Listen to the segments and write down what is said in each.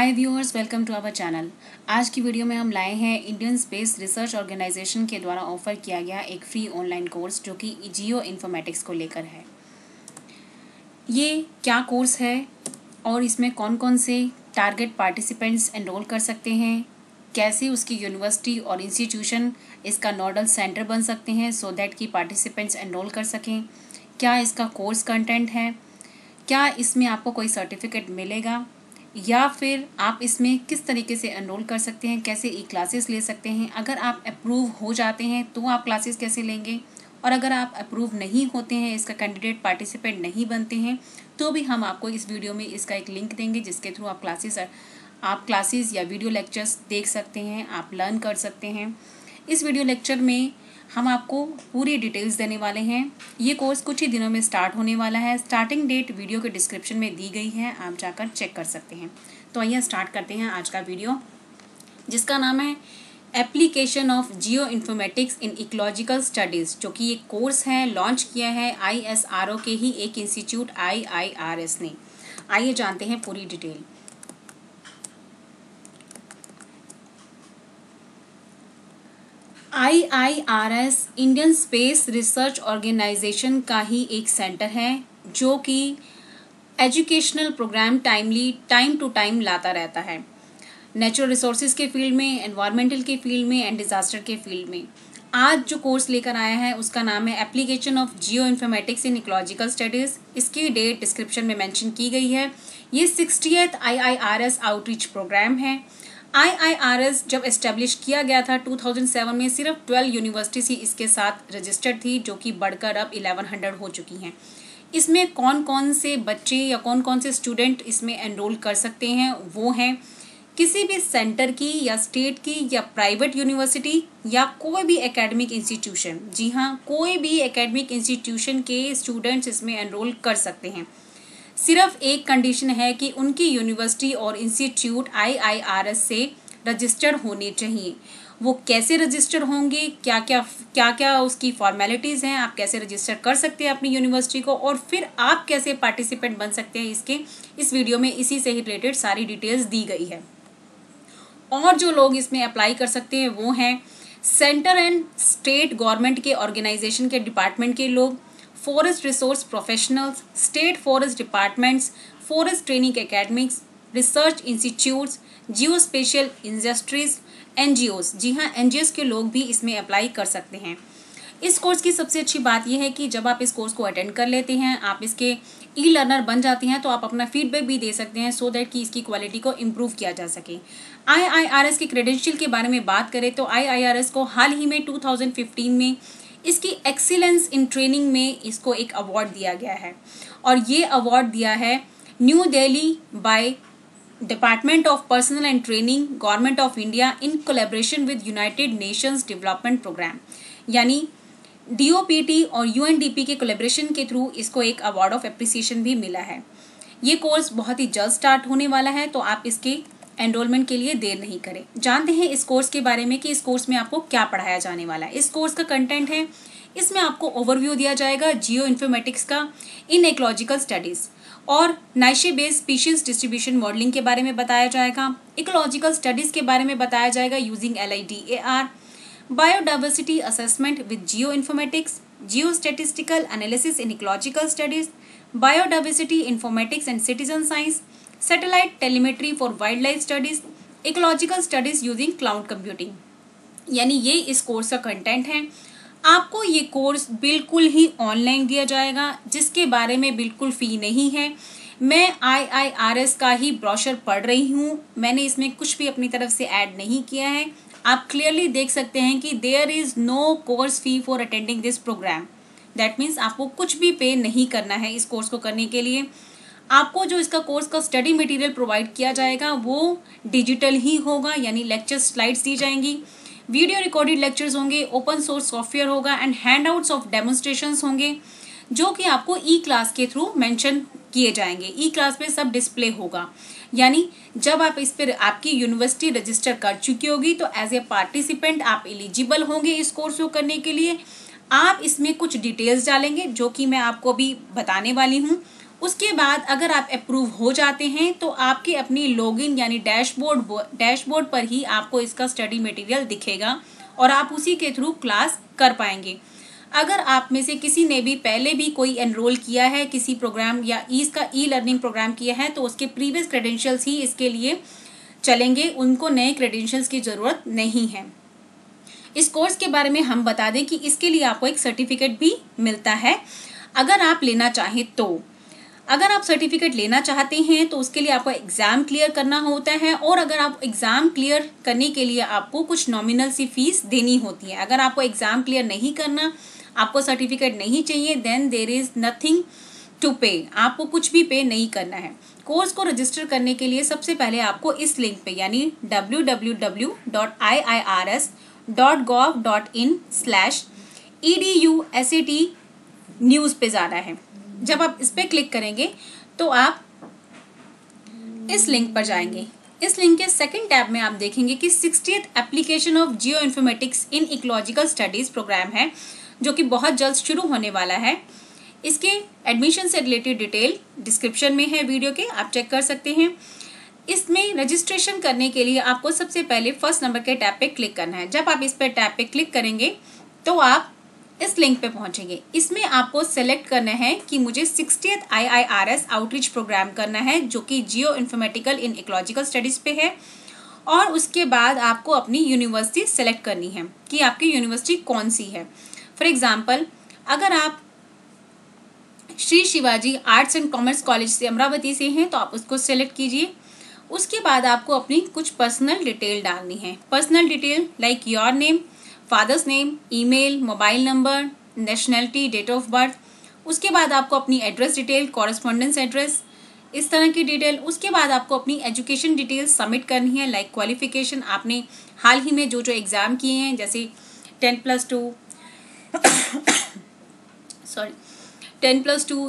Hi viewers, welcome to our channel. आज की video में हम लाए हैं इंडियन स्पेस रिसर्च ऑर्गेनाइजेशन के द्वारा ऑफर किया गया एक फ्री ऑनलाइन कोर्स जो कि जियो इन्फॉर्मेटिक्स को लेकर है। ये क्या कोर्स है और इसमें कौन कौन से टारगेट पार्टिसिपेंट्स एनरोल कर सकते हैं, कैसे उसकी यूनिवर्सिटी और इंस्टीट्यूशन इसका नोडल सेंटर बन सकते हैं सो दैट कि पार्टिसिपेंट्स एनरोल कर सकें, क्या इसका कोर्स कंटेंट है, क्या इसमें आपको कोई सर्टिफिकेट मिलेगा या फिर आप इसमें किस तरीके से एनरोल कर सकते हैं, कैसे ई क्लासेस ले सकते हैं, अगर आप अप्रूव हो जाते हैं तो आप क्लासेस कैसे लेंगे, और अगर आप अप्रूव नहीं होते हैं, इसका कैंडिडेट पार्टिसिपेंट नहीं बनते हैं, तो भी हम आपको इस वीडियो में इसका एक लिंक देंगे जिसके थ्रू आप क्लासेस या वीडियो लेक्चर्स देख सकते हैं, आप लर्न कर सकते हैं। इस वीडियो लेक्चर में हम आपको पूरी डिटेल्स देने वाले हैं। ये कोर्स कुछ ही दिनों में स्टार्ट होने वाला है। स्टार्टिंग डेट वीडियो के डिस्क्रिप्शन में दी गई है, आप जाकर चेक कर सकते हैं। तो आइए स्टार्ट करते हैं आज का वीडियो, जिसका नाम है application of geo informatics in ecological studies, जो कि एक कोर्स है, लॉन्च किया है ISRO के ही एक इंस्टीट्यूट IIRS ने। आइए जानते हैं पूरी detail. IIRS Indian Space Research Organisation का ही एक सेंटर है जो कि educational programme time to time लाता रहता है, नेचुरल रिसोर्सेज के फील्ड में, एनवायरमेंटल के फील्ड में एंड डिजास्टर के फील्ड में। आज जो कोर्स लेकर आया है उसका नाम है application of geo informatics in ecological studies. इसकी डेट डिस्क्रिप्शन में मेंशन की गई है। ये 60th IIRS आउटरीच प्रोग्राम है। IIRS जब एस्टेब्लिश किया गया था 2007 में, सिर्फ 12 यूनिवर्सिटीज ही इसके साथ रजिस्टर्ड थी, जो कि बढ़कर अब 1100 हो चुकी हैं। इसमें कौन कौन से बच्चे या कौन कौन से स्टूडेंट इसमें एनरोल कर सकते हैं, वो हैं किसी भी सेंटर की या स्टेट की या प्राइवेट यूनिवर्सिटी या कोई भी एकेडमिक इंस्टीट्यूशन। जी हाँ, कोई भी एकेडमिक इंस्टीट्यूशन के स्टूडेंट्स इसमें एनरोल कर सकते हैं। सिर्फ एक कंडीशन है कि उनकी यूनिवर्सिटी और इंस्टीट्यूट IIRS से रजिस्टर्ड होने चाहिए। वो कैसे रजिस्टर होंगे, क्या क्या उसकी फॉर्मेलिटीज़ हैं, आप कैसे रजिस्टर कर सकते हैं अपनी यूनिवर्सिटी को, और फिर आप कैसे पार्टिसिपेंट बन सकते हैं इस वीडियो में इसी से ही रिलेटेड सारी डिटेल्स दी गई है। और जो लोग इसमें अप्लाई कर सकते हैं वो हैं सेंटर एंड स्टेट गवर्नमेंट के ऑर्गेनाइजेशन के डिपार्टमेंट के लोग, forest resource professionals, state forest departments, forest training academics, research institutes, geospatial industries, NGOs। जी हाँ, NGOs के लोग भी इसमें अप्लाई कर सकते हैं। इस कोर्स की सबसे अच्छी बात यह है कि जब आप इस कोर्स को अटेंड कर लेते हैं, आप इसके ई लर्नर बन जाते हैं, तो आप अपना फीडबैक भी दे सकते हैं सो दैट कि इसकी क्वालिटी को इम्प्रूव किया जा सके। IIRS के क्रेडेंशियल के बारे में बात करें तो IIRS को हाल ही में 2015 में इसकी एक्सीलेंस इन ट्रेनिंग में इसको एक अवार्ड दिया गया है, और ये अवार्ड दिया है New Delhi by Department of Personnel and Training, Government of India in collaboration with United Nations Development Programme, यानी DOPT और UNDP के कोलैबोरेशन के थ्रू इसको एक अवार्ड ऑफ एप्रिसिएशन भी मिला है। ये कोर्स बहुत ही जल्द स्टार्ट होने वाला है, तो आप इसके एनरोलमेंट के लिए देर नहीं करें। जानते हैं इस कोर्स के बारे में कि इस कोर्स में आपको क्या पढ़ाया जाने वाला है। इस कोर्स का कंटेंट है, इसमें आपको ओवरव्यू दिया जाएगा जियो इन्फॉर्मेटिक्स का इन इकोलॉजिकल स्टडीज़, और नाइशे बेस्ड स्पीशीज डिस्ट्रीब्यूशन मॉडलिंग के बारे में बताया जाएगा, इकोलॉजिकल स्टडीज़ के बारे में बताया जाएगा using LIDAR, biodiversity assessment with geo informatics, Jio statistical analysis in ecological studies, biodiversity informatics and citizen science, satellite telemetry for wild life studies, ecological studies using cloud computing. यानी ये इस course का content है। आपको ये course बिल्कुल ही online दिया जाएगा, जिसके बारे में बिल्कुल फ़ी नहीं है। मैं IIRS का ही ब्रोशर पढ़ रही हूँ, मैंने इसमें कुछ भी अपनी तरफ से ऐड नहीं किया है। आप क्लियरली देख सकते हैं कि there is no course fee for attending this programme. That means आपको कुछ भी पे नहीं करना है इस कोर्स को करने के लिए। आपको जो इसका कोर्स का स्टडी मटेरियल प्रोवाइड किया जाएगा वो डिजिटल ही होगा, यानी लेक्चर स्लाइड्स दी जाएंगी, वीडियो रिकॉर्डेड लेक्चर्स होंगे, ओपन सोर्स सॉफ्टवेयर होगा एंड हैंडआउट्स ऑफ डेमोन्स्ट्रेशंस होंगे, जो कि आपको ई क्लास के थ्रू मेंशन किए जाएंगे। ई क्लास पे सब डिस्प्ले होगा, यानी जब आप इस पर आपकी यूनिवर्सिटी रजिस्टर कर चुकी होगी तो एज ए पार्टिसिपेंट आप एलिजिबल होंगे इस कोर्स को करने के लिए। आप इसमें कुछ डिटेल्स डालेंगे जो कि मैं आपको अभी बताने वाली हूँ, उसके बाद अगर आप अप्रूव हो जाते हैं तो आपके अपनी लॉगिन यानी डैशबोर्ड पर ही आपको इसका स्टडी मटेरियल दिखेगा और आप उसी के थ्रू क्लास कर पाएंगे। अगर आप में से किसी ने भी पहले भी कोई एनरोल किया है किसी प्रोग्राम या इसका ई लर्निंग प्रोग्राम किया है तो उसके प्रीवियस क्रेडेंशियल्स ही इसके लिए चलेंगे, उनको नए क्रेडेंशियल्स की ज़रूरत नहीं है। इस कोर्स के बारे में हम बता दें कि इसके लिए आपको एक सर्टिफिकेट भी मिलता है अगर आप लेना चाहें तो। अगर आप सर्टिफिकेट लेना चाहते हैं तो उसके लिए आपको एग्ज़ाम क्लियर करना होता है और अगर आप एग्ज़ाम क्लियर करने के लिए आपको कुछ नॉमिनल सी फीस देनी होती है। अगर आपको एग्ज़ाम क्लियर नहीं करना, आपको सर्टिफिकेट नहीं चाहिए, then there is nothing to pay, आपको कुछ भी पे नहीं करना है। कोर्स को रजिस्टर करने के लिए सबसे पहले आपको इस लिंक पे यानी www.iirs.gov.in/edusat न्यूज़ पे जाना है। जब आप इस पे क्लिक करेंगे तो आप इस लिंक पर जाएंगे। इस लिंक के सेकंड टैब में आप देखेंगे कि 60th application of geo informatics in ecological studies programme है जो कि बहुत जल्द शुरू होने वाला है। इसके एडमिशन से रिलेटेड डिटेल डिस्क्रिप्शन में है वीडियो के, आप चेक कर सकते हैं। इसमें रजिस्ट्रेशन करने के लिए आपको सबसे पहले फर्स्ट नंबर के टैब पे क्लिक करना है। जब आप इस पे टैब पे क्लिक करेंगे तो आप इस लिंक पे पहुंचेंगे। इसमें आपको सेलेक्ट करना है कि मुझे 60th IIRS आउटरीच प्रोग्राम करना है जो कि जियो इन्फॉर्मेटिकल इन इकोलॉजिकल स्टडीज़ पे है और उसके बाद आपको अपनी यूनिवर्सिटी सेलेक्ट करनी है कि आपकी यूनिवर्सिटी कौन सी है। फॉर एग्जाम्पल, अगर आप Shri Shivaji arts and commerce college से अमरावती से हैं तो आप उसको सेलेक्ट कीजिए। उसके बाद आपको अपनी कुछ पर्सनल डिटेल डालनी है। Personal detail like your name, father's name, email, mobile number, nationality, date of birth. उसके बाद आपको अपनी एड्रेस डिटेल, कॉरेस्पॉन्डेंस एड्रेस, इस तरह की डिटेल। उसके बाद आपको अपनी एजुकेशन डिटेल सबमिट करनी है लाइक क्वालिफिकेशन, आपने हाल ही में जो जो एग्ज़ाम किए हैं जैसे 10+2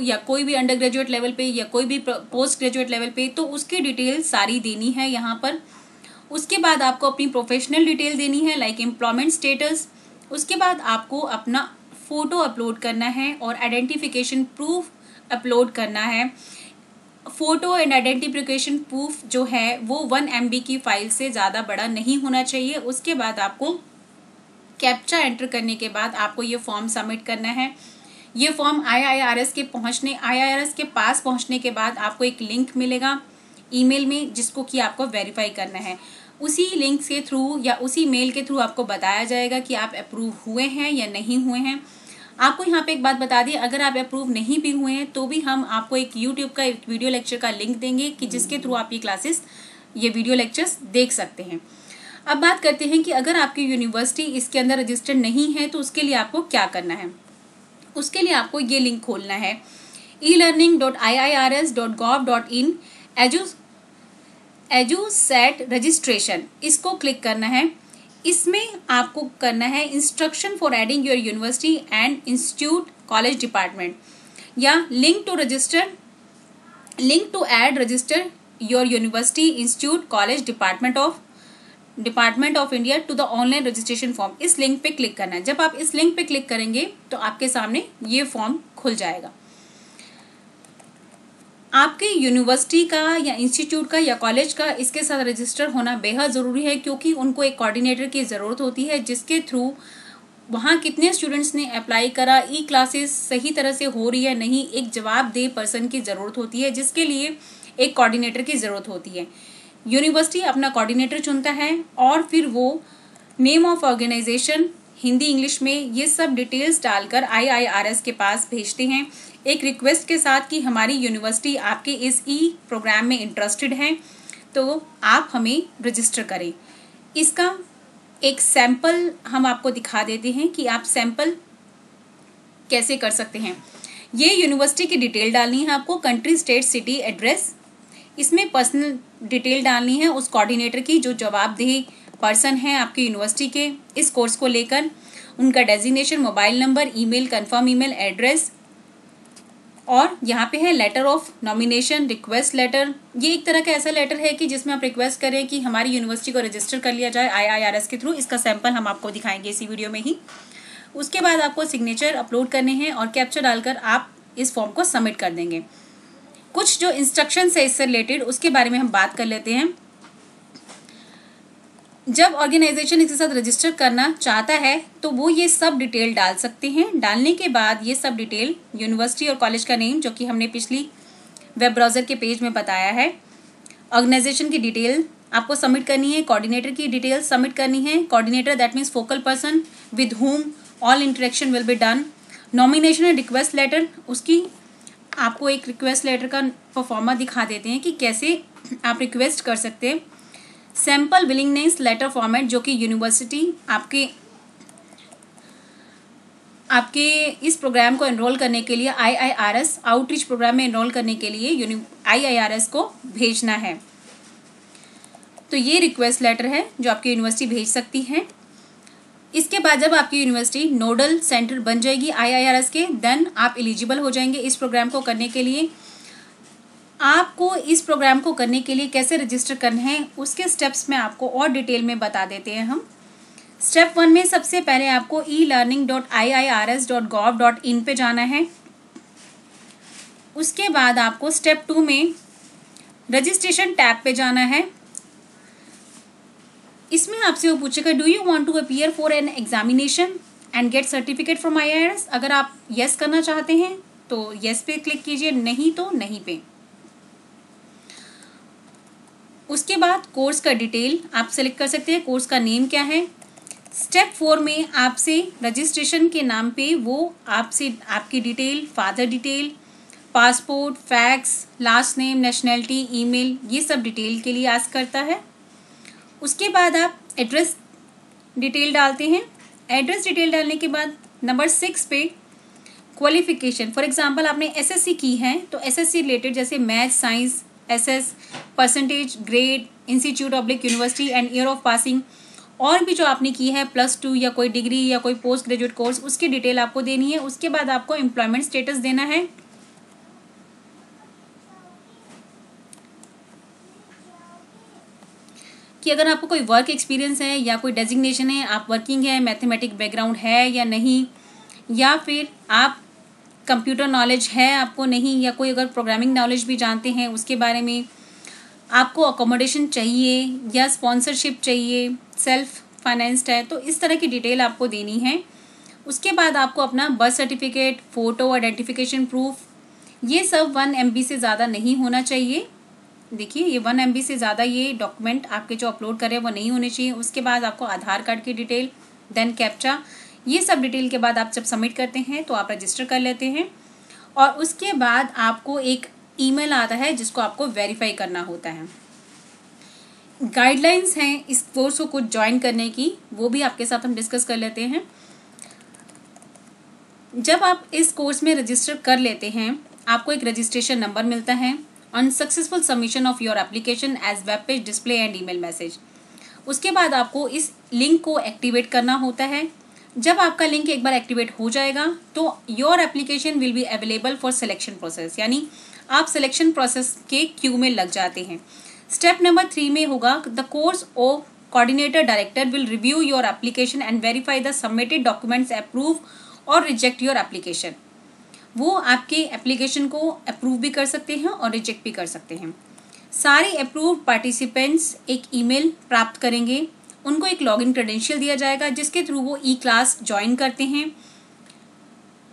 या कोई भी अंडर ग्रेजुएट लेवल पे या कोई भी पोस्ट ग्रेजुएट लेवल पे, तो उसकी डिटेल सारी देनी है यहाँ पर। उसके बाद आपको अपनी प्रोफेशनल डिटेल देनी है लाइक एम्प्लॉयमेंट स्टेटस। उसके बाद आपको अपना फ़ोटो अपलोड करना है और आइडेंटिफिकेशन प्रूफ अपलोड करना है। फ़ोटो एंड आइडेंटिफिकेशन प्रूफ जो है वो 1 MB की फ़ाइल से ज़्यादा बड़ा नहीं होना चाहिए। उसके बाद आपको कैप्चा एंटर करने के बाद आपको ये फॉर्म सबमिट करना है। ये फॉर्म IIRS के पास पहुंचने के बाद आपको एक लिंक मिलेगा ईमेल में जिसको कि आपको वेरीफाई करना है। उसी लिंक के थ्रू या उसी मेल के थ्रू आपको बताया जाएगा कि आप अप्रूव हुए हैं या नहीं हुए हैं। आपको यहाँ पे एक बात बता दी, अगर आप अप्रूव नहीं भी हुए हैं तो भी हम आपको एक यूट्यूब का एक वीडियो लेक्चर का लिंक देंगे कि जिसके थ्रू आप ये वीडियो लेक्चर्स देख सकते हैं। अब बात करते हैं कि अगर आपकी यूनिवर्सिटी इसके अंदर रजिस्टर्ड नहीं है तो उसके लिए आपको क्या करना है। उसके लिए आपको ये लिंक खोलना है elearning.iirs.gov.in EduSat रजिस्ट्रेशन, इसको क्लिक करना है। इसमें आपको करना है instruction for adding your university and institute college department या link to add register your university institute college department of India to the online registration form. इस लिंक पे क्लिक करना है। जब आप इस लिंक पे क्लिक करेंगे तो आपके सामने ये फॉर्म खुल जाएगा। आपके यूनिवर्सिटी का या इंस्टीट्यूट का या कॉलेज का इसके साथ रजिस्टर होना बेहद ज़रूरी है क्योंकि उनको एक कोऑर्डिनेटर की ज़रूरत होती है जिसके थ्रू वहाँ कितने स्टूडेंट्स ने अप्लाई करा, ई क्लासेस सही तरह से हो रही है नहीं, एक जवाबदेह पर्सन की ज़रूरत होती है जिसके लिए एक कोऑर्डिनेटर की ज़रूरत होती है। यूनिवर्सिटी अपना कोऑर्डिनेटर चुनता है और फिर वो name of organisation Hindi English में ये सब डिटेल्स डालकर IIRS के पास भेजते हैं एक रिक्वेस्ट के साथ कि हमारी यूनिवर्सिटी आपके इस ई प्रोग्राम में इंटरेस्टेड है तो आप हमें रजिस्टर करें। इसका एक सैंपल हम आपको दिखा देते हैं कि आप सैंपल कैसे कर सकते हैं। ये यूनिवर्सिटी की डिटेल डालनी है आपको, कंट्री, स्टेट, सिटी, एड्रेस। इसमें पर्सनल डिटेल डालनी है उस कोऑर्डिनेटर की जो जवाबदेह पर्सन है आपकी यूनिवर्सिटी के इस कोर्स को लेकर, उनका designation, mobile number, email, confirm email address, और यहाँ पे है letter of nomination, request letter. ये एक तरह का ऐसा लेटर है कि जिसमें आप रिक्वेस्ट करें कि हमारी यूनिवर्सिटी को रजिस्टर कर लिया जाए IIRS के थ्रू। इसका सैंपल हम आपको दिखाएंगे इसी वीडियो में ही। उसके बाद आपको सिग्नेचर अपलोड करने हैं और कैप्चा डालकर आप इस फॉर्म को सबमिट कर देंगे। कुछ जो इंस्ट्रक्शन है इससे रिलेटेड उसके बारे में हम बात कर लेते हैं। जब ऑर्गेनाइजेशन इसके साथ रजिस्टर करना चाहता है तो वो ये सब डिटेल डाल सकते हैं। डालने के बाद ये सब डिटेल यूनिवर्सिटी और कॉलेज का नेम, जो कि हमने पिछली वेब ब्राउज़र के पेज में बताया है, ऑर्गेनाइजेशन की डिटेल आपको सबमिट करनी है, कोऑर्डिनेटर की डिटेल सबमिट करनी है। Coordinator that means focal person with whom all interaction will be done. Nomination and request letter, उसकी आपको एक रिक्वेस्ट लेटर का परफॉर्मा दिखा देते हैं कि कैसे आप रिक्वेस्ट कर सकते हैं। सैम्पल विलिंगनेस लेटर फॉर्मेट, जो कि यूनिवर्सिटी आपके इस प्रोग्राम को एनरोल करने के लिए IIRS आउटरीच प्रोग्राम में एनरोल करने के लिए IIRS को भेजना है। तो ये रिक्वेस्ट लेटर है जो आपकी यूनिवर्सिटी भेज सकती है। इसके बाद जब आपकी यूनिवर्सिटी नोडल सेंटर बन जाएगी IIRS के, देन आप एलिजिबल हो जाएंगे इस प्रोग्राम को करने के लिए। आपको इस प्रोग्राम को करने के लिए कैसे रजिस्टर करना है उसके स्टेप्स में आपको और डिटेल में बता देते हैं हम। स्टेप 1 में सबसे पहले आपको elearning.iirs.gov.in पे जाना है। उसके बाद आपको स्टेप 2 में रजिस्ट्रेशन टैब पे जाना है। इसमें आपसे वो पूछेगा do you want to appear for an examination and get certificate from IIRS। अगर आप यस करना चाहते हैं तो यस पे क्लिक कीजिए, नहीं तो नहीं पे। उसके बाद कोर्स का डिटेल आप सेलेक्ट कर सकते हैं, कोर्स का नेम क्या है। स्टेप 4 में आपसे रजिस्ट्रेशन के नाम पे वो आपसे आपकी detail, father detail, passport, fax, last name, nationality, email, ये सब डिटेल के लिए आस्क करता है। उसके बाद आप एड्रेस डिटेल डालते हैं। एड्रेस डिटेल डालने के बाद नंबर 6 पे क्वालिफिकेशन, फॉर एग्जांपल आपने SSC की है तो SSC रिलेटेड जैसे math, science, SS, percentage, grade, institute oblique university and year of passing, और भी जो आपने की है +2 या कोई डिग्री या कोई पोस्ट ग्रेजुएट कोर्स, उसकी डिटेल आपको देनी है। उसके बाद आपको एम्प्लॉयमेंट स्टेटस देना है। कि अगर आपको कोई वर्क एक्सपीरियंस है या कोई डेजिग्नेशन है, आप वर्किंग है, मैथमेटिक बैकग्राउंड है या नहीं, या फिर आप कंप्यूटर नॉलेज है आपको नहीं, या कोई अगर प्रोग्रामिंग नॉलेज भी जानते हैं उसके बारे में, आपको अकोमोडेशन चाहिए या स्पॉन्सरशिप चाहिए, सेल्फ फाइनेंस्ड है, तो इस तरह की डिटेल आपको देनी है। उसके बाद आपको अपना birth certificate, photo, identification proof, ये सब 1 MB से ज़्यादा नहीं होना चाहिए। देखिए ये 1 MB से ज़्यादा ये डॉक्यूमेंट आपके जो अपलोड करें वो नहीं होने चाहिए। उसके बाद आपको आधार कार्ड की डिटेल, देन कैप्चा, ये सब डिटेल के बाद आप जब सबमिट करते हैं तो आप रजिस्टर कर लेते हैं। और उसके बाद आपको एक ईमेल आता है जिसको आपको वेरीफाई करना होता है। गाइडलाइंस हैं इस कोर्स को कुछ ज्वाइन करने की, वो भी आपके साथ हम डिस्कस कर लेते हैं। जब आप इस कोर्स में रजिस्टर कर लेते हैं आपको एक रजिस्ट्रेशन नंबर मिलता है। On successful submission of your application as web page display and email message. उसके बाद आपको इस लिंक को एक्टिवेट करना होता है। जब आपका लिंक एक बार एक्टिवेट हो जाएगा तो your application will be available for selection process, यानी आप सिलेक्शन प्रोसेस के क्यू में लग जाते हैं। स्टेप नंबर 3 में होगा the course of coordinator director will review your application and verify the submitted documents, approve और रिजेक्ट योर एप्लीकेशन। वो आपके एप्लीकेशन को अप्रूव भी कर सकते हैं और रिजेक्ट भी कर सकते हैं। सारे अप्रूव पार्टिसिपेंट्स एक ईमेल प्राप्त करेंगे, उनको एक लॉगिन क्रेडेंशियल दिया जाएगा जिसके थ्रू वो क्लास ज्वाइन करते हैं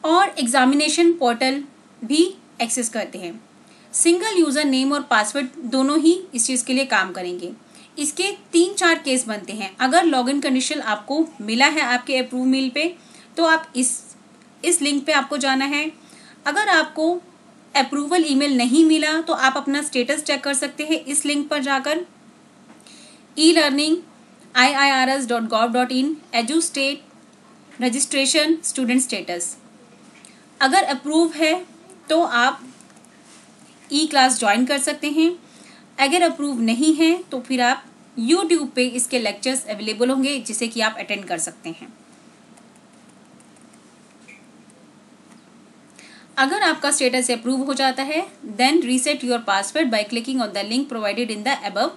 और एग्जामिनेशन पोर्टल भी एक्सेस करते हैं। सिंगल यूज़र नेम और पासवर्ड दोनों ही इस चीज़ के लिए काम करेंगे। इसके 3-4 केस बनते हैं। अगर लॉगिन कंडीशन आपको मिला है आपके अप्रूव मेल पे तो आप इस लिंक पे आपको जाना है। अगर आपको अप्रूवल ईमेल नहीं मिला तो आप अपना स्टेटस चेक कर सकते हैं इस लिंक पर जाकर elearning.iirs.gov.in EduState registration student status. अगर अप्रूव है तो आप क्लास ज्वाइन कर सकते हैं। अगर अप्रूव नहीं है तो फिर आप YouTube पे इसके लेक्चर्स अवेलेबल होंगे जिसे कि आप अटेंड कर सकते हैं। अगर आपका स्टेटस अप्रूव हो जाता है then reset your password by clicking on the link provided in the above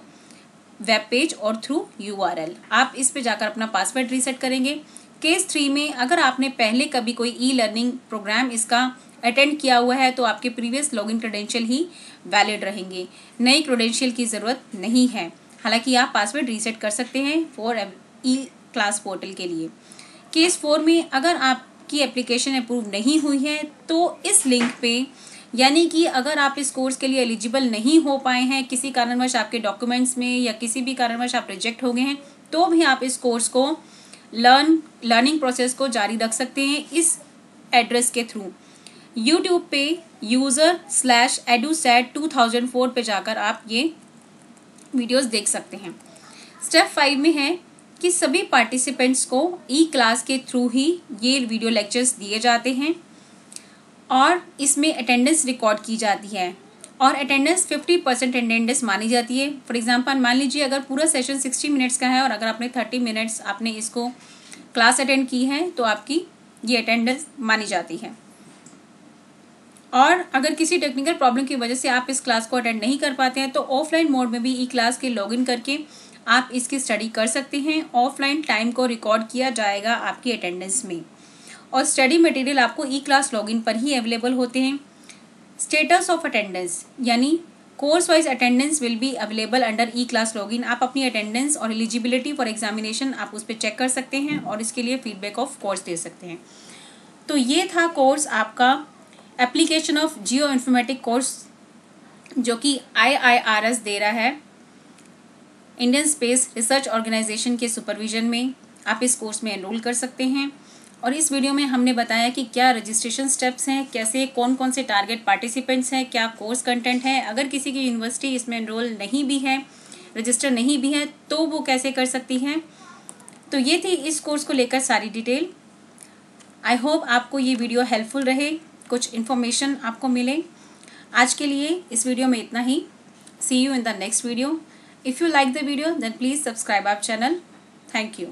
web page और थ्रू URL। आप इस पे जाकर अपना पासवर्ड रीसेट करेंगे। केस 3 में अगर आपने पहले कभी कोई लर्निंग प्रोग्राम इसका अटेंड किया हुआ है तो आपके प्रीवियस लॉगिन क्रेडेंशियल ही वैलिड रहेंगे, नई क्रेडेंशियल की ज़रूरत नहीं है। हालांकि आप पासवर्ड रीसेट कर सकते हैं फॉर ई क्लास पोर्टल के लिए। केस 4 में अगर आपकी एप्लीकेशन अप्रूव नहीं हुई है तो इस लिंक पे, यानी कि अगर आप इस कोर्स के लिए एलिजिबल नहीं हो पाए हैं, किसी कारणवश आपके डॉक्यूमेंट्स में या किसी भी कारणवश आप रिजेक्ट हो गए हैं, तो भी आप इस कोर्स को लर्निंग प्रोसेस को जारी रख सकते हैं इस एड्रेस के थ्रू। यूट्यूब पे user/edusat2004 पे जाकर आप ये वीडियोस देख सकते हैं। स्टेप 5 में है कि सभी पार्टिसिपेंट्स को ई क्लास के थ्रू ही ये वीडियो लेक्चर्स दिए जाते हैं और इसमें अटेंडेंस रिकॉर्ड की जाती है और अटेंडेंस 50% अटेंडेंस मानी जाती है। फॉर एग्जांपल मान लीजिए अगर पूरा सेशन 60 मिनट्स का है और अगर आपने 30 मिनट्स आपने इसको क्लास अटेंड की है तो आपकी ये अटेंडेंस मानी जाती है। और अगर किसी टेक्निकल प्रॉब्लम की वजह से आप इस क्लास को अटेंड नहीं कर पाते हैं तो ऑफलाइन मोड में भी ई क्लास के लॉगिन करके आप इसकी स्टडी कर सकते हैं। ऑफलाइन टाइम को रिकॉर्ड किया जाएगा आपकी अटेंडेंस में और स्टडी मटेरियल आपको ई क्लास लॉगिन पर ही अवेलेबल होते हैं। स्टेटस ऑफ अटेंडेंस यानी course wise attendance will be available under E class login. आप अपनी अटेंडेंस और एलिजिबिलिटी फॉर एग्जामिनेशन आप उस पर चेक कर सकते हैं और इसके लिए फीडबैक ऑफ कोर्स दे सकते हैं। तो ये था कोर्स आपका application of geo informatic course जो कि IIRS दे रहा है, इंडियन स्पेस रिसर्च ऑर्गेनाइजेशन के सुपरविजन में। आप इस कोर्स में एनरोल कर सकते हैं और इस वीडियो में हमने बताया कि क्या रजिस्ट्रेशन स्टेप्स हैं, कैसे कौन कौन से टारगेट पार्टिसिपेंट्स हैं, क्या कोर्स कंटेंट है, अगर किसी की यूनिवर्सिटी इसमें एनरोल नहीं भी है, रजिस्टर नहीं भी है तो वो कैसे कर सकती हैं। तो ये थी इस कोर्स को लेकर सारी डिटेल। आई होप आपको ये वीडियो हेल्पफुल रहे, कुछ इन्फॉर्मेशन आपको मिले। आज के लिए इस वीडियो में इतना ही। See you in the next video. If you like the video then please subscribe our channel. Thank you.